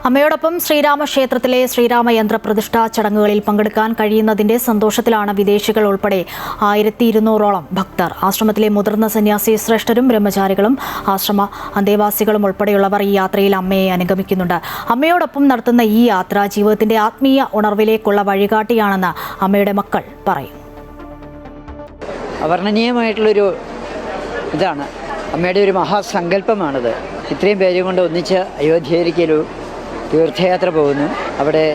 അമ്മയോടൊപ്പം ശ്രീരാമക്ഷേത്രത്തിലെ ശ്രീരാമയന്ത്ര പ്രതിഷ്ഠാ ചടങ്ങുകളിൽ പങ്കെടുക്കാൻ കഴിയുന്നതിന്റെ സന്തോഷത്തിലാണ് വിദേശികൾ ഉൾപ്പെടെ 1200ഓളം ഭക്തർ. ആശ്രമത്തിലെ മുതിർന്ന സന്യാസി ശ്രേഷ്ഠരും ബ്രഹ്മചാരികളും ആശ്രമ അന്തേവാസികളും ഉൾപ്പെടെയുള്ളവർ ഈ യാത്രയിൽ അമ്മയെ അനുഗമിക്കുന്നുണ്ട്. അമ്മയോടൊപ്പം നടത്തുന്ന ഈ യാത്ര ജീവിതത്തിന്റെ ആത്മീയ ഉണർവിലേക്കുള്ള വഴികാട്ടിയാണെന്ന് അമ്മയുടെ മക്കൾ പറയും. അവർണ്ണനീയമായിട്ടുള്ളൊരു ഇതാണ്, അമ്മയുടെ ഒരു മഹാസങ്കല്പമാണിത്. ഇത്രയും പേരും കൊണ്ട് ഒന്നിച്ച് അയോധ്യയിലേക്കൊരു തീർത്ഥയാത്ര പോകുന്നു. അവിടെ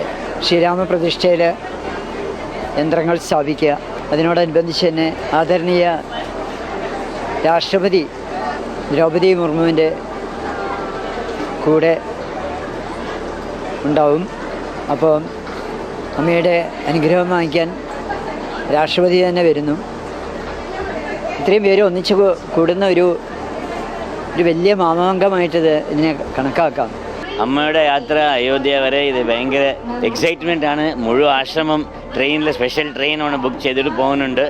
ശ്രീരാമപ്രതിഷ്ഠയിൽ യന്ത്രങ്ങൾ സ്ഥാപിക്കുക, അതിനോടനുബന്ധിച്ച് തന്നെ ആദരണീയ രാഷ്ട്രപതി ദ്രൗപദി മുർമുവിൻ്റെ കൂടെ ഉണ്ടാവും. അപ്പോൾ അമ്മയുടെ അനുഗ്രഹം വാങ്ങിക്കാൻ രാഷ്ട്രപതി തന്നെ വരുന്നു. ഇത്രയും പേര് ഒന്നിച്ച് കൂടുന്ന ഒരു വലിയ മാമാങ്കമായിട്ടിത് ഇതിനെ കണക്കാക്കാം. അമ്മയുടെ യാത്ര അയോധ്യ വരെ ഇത് ഭയങ്കര എക്സൈറ്റ്മെൻ്റ് ആണ്. മുഴുവൻ ആശ്രമം ട്രെയിനിൽ സ്പെഷ്യൽ ട്രെയിനാണ് ബുക്ക് ചെയ്തിട്ട് പോകുന്നുണ്ട്.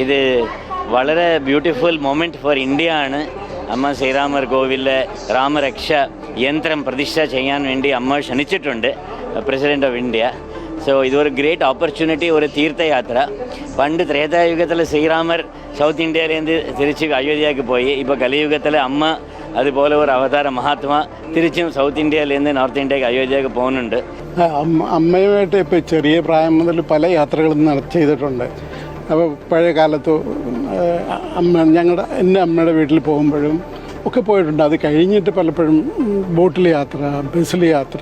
ഇത് വളരെ ബ്യൂട്ടിഫുൾ മൊമെൻറ്റ് ഫോർ ഇന്ത്യ ആണ്. അമ്മ ശ്രീരാമർ കോവിലിലെ രാമരക്ഷ യന്ത്രം പ്രതിഷ്ഠ ചെയ്യാൻ വേണ്ടി അമ്മ ക്ഷണിച്ചിട്ടുണ്ട് പ്രസിഡന്റ് ഓഫ് ഇന്ത്യ. സോ ഇതൊരു ഗ്രേറ്റ് ഓപ്പർച്യൂണിറ്റി, ഒരു തീർത്ഥയാത്ര. പണ്ട് ത്രേതായുഗത്തിൽ ശ്രീരാമർ സൗത്ത് ഇന്ത്യയിലേന്ത് തിരിച്ച് അയോധ്യയ്ക്ക് പോയി. ഇപ്പോൾ കലിയുഗത്തിൽ അമ്മ അതുപോലെ ഒരു അവതാര മഹാത്മാ തിരിച്ചും സൗത്ത് ഇന്ത്യയിലേന്ന് നോർത്ത് ഇന്ത്യക്ക് അയോധ്യയ്ക്ക് പോകുന്നുണ്ട്. അമ്മയുമായിട്ട് ഇപ്പോൾ ചെറിയ പ്രായം മുതൽ പല യാത്രകളും ചെയ്തിട്ടുണ്ട്. അപ്പോൾ പഴയ കാലത്ത് എൻ്റെ അമ്മയുടെ വീട്ടിൽ പോകുമ്പോഴും ഒക്കെ പോയിട്ടുണ്ട്. അത് കഴിഞ്ഞിട്ട് പലപ്പോഴും ബോട്ടിൽ യാത്ര, ബസ്സിൽ യാത്ര,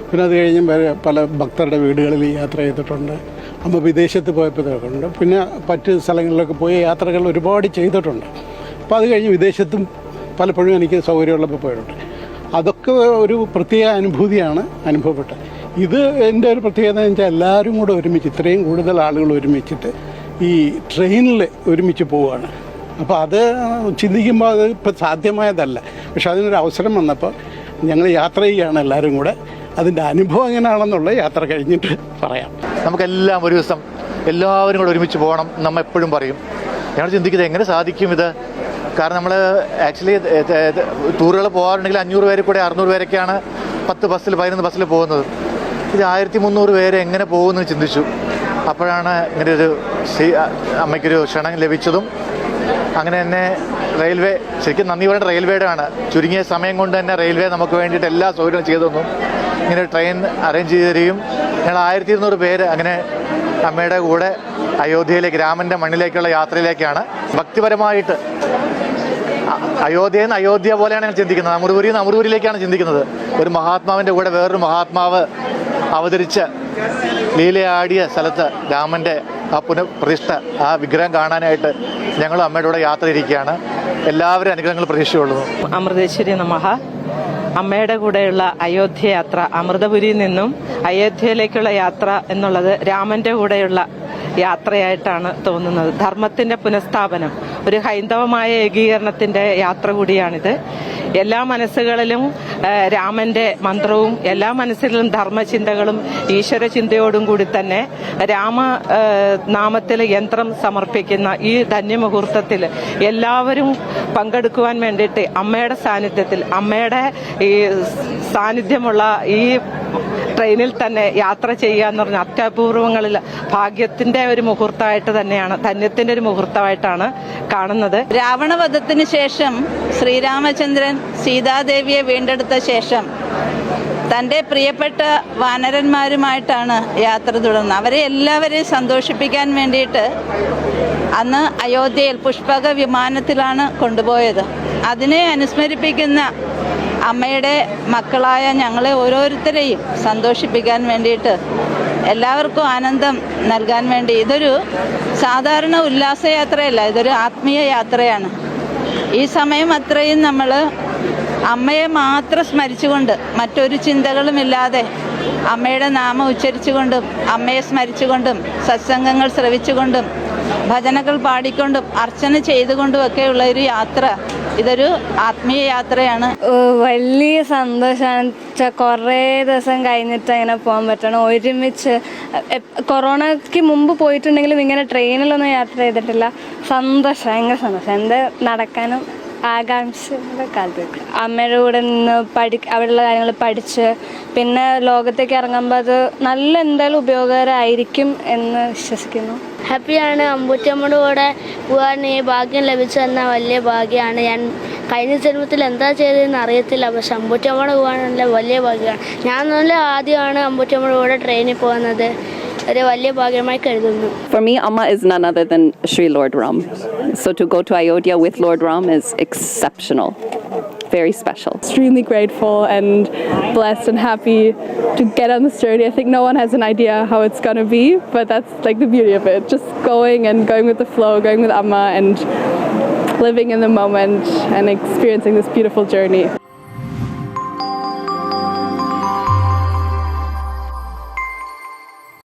പിന്നെ അത് കഴിഞ്ഞ് പല ഭക്തരുടെ വീടുകളിൽ യാത്ര ചെയ്തിട്ടുണ്ട്. അമ്മ വിദേശത്ത് പോയപ്പോഴത്തേക്കുണ്ട്. പിന്നെ മറ്റ് സ്ഥലങ്ങളിലൊക്കെ പോയി യാത്രകൾ ഒരുപാട് ചെയ്തിട്ടുണ്ട്. അപ്പോൾ അത് കഴിഞ്ഞ് വിദേശത്തും പലപ്പോഴും എനിക്ക് സൗകര്യമുള്ളപ്പോൾ പോയിട്ടുണ്ട്. അതൊക്കെ ഒരു പ്രത്യേക അനുഭൂതിയാണ് അനുഭവപ്പെട്ടത്. ഇത് എൻ്റെ ഒരു പ്രത്യേകത എന്ന് വെച്ചാൽ എല്ലാവരും കൂടെ ഒരുമിച്ച്, ഇത്രയും കൂടുതൽ ആളുകൾ ഒരുമിച്ചിട്ട് ഈ ട്രെയിനിൽ ഒരുമിച്ച് പോവുകയാണ്. അപ്പോൾ അത് ചിന്തിക്കുമ്പോൾ അത് ഇപ്പം സാധ്യമായതല്ല. പക്ഷെ അതിനൊരു അവസരം വന്നപ്പോൾ ഞങ്ങൾ യാത്ര ചെയ്യുകയാണ് എല്ലാവരും കൂടെ. അതിൻ്റെ അനുഭവം എങ്ങനെയാണെന്നുള്ള യാത്ര കഴിഞ്ഞിട്ട് പറയാം. നമുക്കെല്ലാം ഒരു ദിവസം എല്ലാവരും കൂടെ ഒരുമിച്ച് പോകണം നമ്മൾ എപ്പോഴും പറയും. ഞങ്ങൾ ചിന്തിക്കുന്നത് എങ്ങനെ സാധിക്കും ഇത്? കാരണം നമ്മൾ ആക്ച്വലി ടൂറുകൾ പോകാറുണ്ടെങ്കിൽ 500 പേര് കൂടെ 600 പേരൊക്കെയാണ് 10 ബസ്സിൽ 11 ബസ്സിൽ പോകുന്നത്. ഇത് 1300 പേര് എങ്ങനെ പോകുമെന്ന് ചിന്തിച്ചു. അപ്പോഴാണ് ഇങ്ങനെ ഒരു അമ്മയ്ക്കൊരു ക്ഷണം ലഭിച്ചതും അങ്ങനെ തന്നെ റെയിൽവേ, ശരിക്കും നന്ദി പറയേണ്ട റെയിൽവേയുടെ ആണ്. ചുരുങ്ങിയ സമയം കൊണ്ട് തന്നെ റെയിൽവേ നമുക്ക് വേണ്ടിയിട്ട് എല്ലാ സൗകര്യവും ചെയ്തു തന്നു. ഇങ്ങനെ ട്രെയിൻ അറേഞ്ച് ചെയ്ത് തരികയും ഞങ്ങൾ 1200 പേര് അങ്ങനെ അമ്മയുടെ കൂടെ അയോധ്യയിലേക്ക്, രാമൻ്റെ മണ്ണിലേക്കുള്ള യാത്രയിലേക്കാണ്. ഭക്തിപരമായിട്ട് അയോധ്യയിൽ നിന്ന് അയോധ്യ പോലെയാണ് ഞങ്ങൾ ചിന്തിക്കുന്നത്. അമൃതപുരിയിൽ നിന്ന് അമൃതപുരിയിലേക്കാണ് ചിന്തിക്കുന്നത്. ഒരു മഹാത്മാവിൻ്റെ കൂടെ വേറൊരു മഹാത്മാവ് അവതരിച്ച് ലീലയാടിയ സ്ഥലത്ത് രാമൻ്റെ ആ പുനഃപ്രതിഷ്ഠ, ആ വിഗ്രഹം കാണാനായിട്ട് ഞങ്ങളും അമ്മയുടെ കൂടെ യാത്ര ഇരിക്കുകയാണ്. എല്ലാവരും അനുഗ്രഹങ്ങൾ പ്രതീക്ഷയുള്ളൂ. അമൃതേശ്വരി നമഃ. അമ്മയുടെ കൂടെയുള്ള അയോധ്യ യാത്ര, അമൃതപുരിയിൽ നിന്നും അയോധ്യയിലേക്കുള്ള യാത്ര എന്നുള്ളത് രാമൻ്റെ കൂടെയുള്ള യാത്രയായിട്ടാണ് തോന്നുന്നത്. ധർമ്മത്തിൻ്റെ പുനഃസ്ഥാപനം, ഒരു ഹൈന്ദവമായ ഏകീകരണത്തിൻ്റെ യാത്ര കൂടിയാണിത്. എല്ലാ മനസ്സുകളിലും രാമൻ്റെ മന്ത്രവും, എല്ലാ മനസ്സിലും ധർമ്മചിന്തകളും ഈശ്വര ചിന്തയോടും കൂടി തന്നെ രാമനാമത്തിൽ യന്ത്രം സമർപ്പിക്കുന്ന ഈ ധന്യമുഹൂർത്തത്തിൽ എല്ലാവരും പങ്കെടുക്കുവാൻ വേണ്ടിയിട്ട് അമ്മയുടെ സാന്നിധ്യത്തിൽ, അമ്മയുടെ ഈ സാന്നിധ്യമുള്ള ഈ ട്രെയിനിൽ തന്നെ യാത്ര ചെയ്യുക എന്ന് പറഞ്ഞാൽ അത്യപൂർവങ്ങളിൽ ഭാഗ്യത്തിന്റെ ഒരു മുഹൂർത്തമായിട്ട് തന്നെയാണ്, ധന്യത്തിന്റെ ഒരു മുഹൂർത്തമായിട്ടാണ് കാണുന്നത്. രാവണവധത്തിന് ശേഷം ശ്രീരാമചന്ദ്രൻ സീതാദേവിയെ വീണ്ടെടുത്ത ശേഷം തൻ്റെ പ്രിയപ്പെട്ട വാനരന്മാരുമായിട്ടാണ് യാത്ര തുടർന്നത്. അവരെ എല്ലാവരെയും സന്തോഷിപ്പിക്കാൻ വേണ്ടിയിട്ട് അന്ന് അയോധ്യയിൽ പുഷ്പക വിമാനത്തിലാണ് കൊണ്ടുപോയത്. അതിനെ അനുസ്മരിപ്പിക്കുന്ന അമ്മയുടെ മക്കളായ ഞങ്ങളെ ഓരോരുത്തരെയും സന്തോഷിപ്പിക്കാൻ വേണ്ടിയിട്ട്, എല്ലാവർക്കും ആനന്ദം നൽകാൻ വേണ്ടി, ഇതൊരു സാധാരണ ഉല്ലാസയാത്രയല്ല, ഇതൊരു ആത്മീയ യാത്രയാണ്. ഈ സമയം അത്രയും നമ്മൾ അമ്മയെ മാത്രം സ്മരിച്ചുകൊണ്ട്, മറ്റൊരു ചിന്തകളുമില്ലാതെ അമ്മയുടെ നാമം ഉച്ചരിച്ചുകൊണ്ടും അമ്മയെ സ്മരിച്ചുകൊണ്ടും സത്സംഗങ്ങൾ ശ്രവിച്ചുകൊണ്ടും ഭജനകൾ പാടിക്കൊണ്ടും അർച്ചന ചെയ്തുകൊണ്ടുമൊക്കെയുള്ള ഒരു യാത്ര, ഇതൊരു ആത്മീയ യാത്രയാണ്. വലിയ സന്തോഷമാണ്. കുറേ ദിവസം കഴിഞ്ഞിട്ട് അങ്ങനെ പോകാൻ പറ്റണം ഒരുമിച്ച്. കൊറോണയ്ക്ക് മുമ്പ് പോയിട്ടുണ്ടെങ്കിലും ഇങ്ങനെ ട്രെയിനിലൊന്നും യാത്ര ചെയ്തിട്ടില്ല. സന്തോഷം, ഭയങ്കര സന്തോഷം. എന്താ നടക്കാനും ആകാംക്ഷയുടെ കാലത്ത് അമ്മയുടെ കൂടെ നിന്ന് അവിടെയുള്ള കാര്യങ്ങൾ പഠിച്ച് പിന്നെ ലോകത്തേക്ക് ഇറങ്ങുമ്പോൾ അത് നല്ല എന്തായാലും ഉപയോഗകരമായിരിക്കും എന്ന് വിശ്വസിക്കുന്നു. ഹാപ്പിയാണ്. അമ്പൂറ്റമ്മയുടെ കൂടെ പോകാൻ ഈ ഭാഗ്യം ലഭിച്ചെന്ന വലിയ ഭാഗ്യമാണ്. ഞാൻ കഴിഞ്ഞ ജന്മത്തിൽ എന്താ ചെയ്തതെന്ന് അറിയത്തില്ല, പക്ഷെ അമ്പൂറ്റമ്മയുടെ പോകാനുള്ള വലിയ ഭാഗ്യമാണ്. ഞാൻ നല്ല ആദ്യമാണ് അമ്പൂറ്റമ്മയുടെ കൂടെ ട്രെയിനിൽ പോകുന്നത്. ഒരു വലിയ ഭാഗ്യമായി കരുതുന്നു. For me, Amma is none other than Sri Lord Ram. So to go to Ayodhya with Lord Ram is exceptional. Very special. Extremely grateful and blessed and happy to get on this journey. I think no one has an idea how it's going to be, but that's like the beauty of it. Just going with the flow, going with Amma and living in the moment and experiencing this beautiful journey.